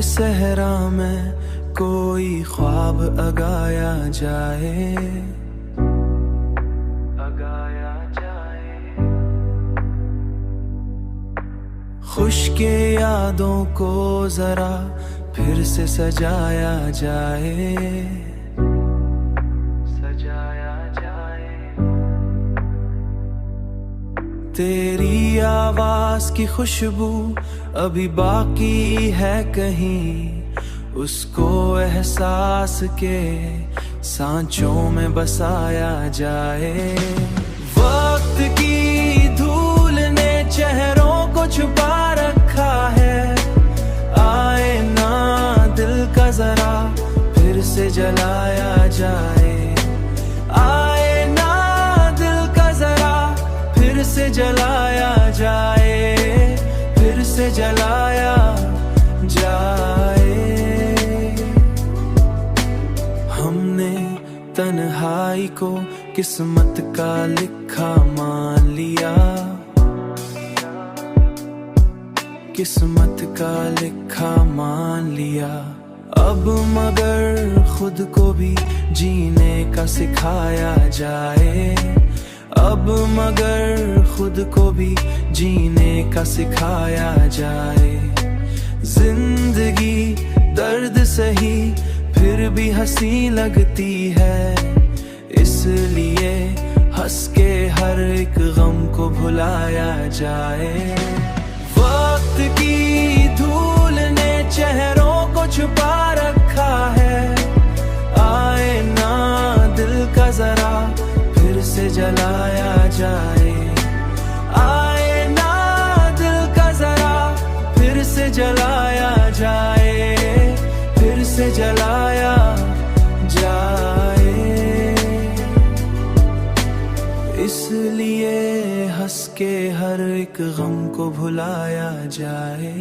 सहरा में कोई ख्वाब अगाया जाए, अगाया जाए। खुश्के यादों को जरा फिर से सजाया जाए, सजाया जाए। तेरी आवाज की खुशबू अभी बाकी है कहीं, उसको एहसास के सांचों में बसाया जाए। वक्त की धूल ने चेहरों को छुपा रखा है, आए ना दिल का जरा फिर से जलाया जाए। आए ना दिल का जरा फिर से जलाया जाए, फिर से जलाया जाए। हमने तन्हाई को किस्मत का लिखा मान लिया, किस्मत का लिखा मान लिया। अब मगर खुद को भी जीने का सिखाया जाए, अब मगर खुद को भी जीने का सिखाया जाए। जिंदगी दर्द सही फिर भी हंसी लगती है, इसलिए हंस के हर एक गम को भुलाया जाए। वक्त की धूल ने चेहरों को छुपा रखा है, आए ना दिल का जरा फिर से जलाया जाए। आए ना दिल का जरा फिर से जलाया जाए, फिर से जलाया जाए। इसलिए हंस के हर एक गम को भुलाया जाए।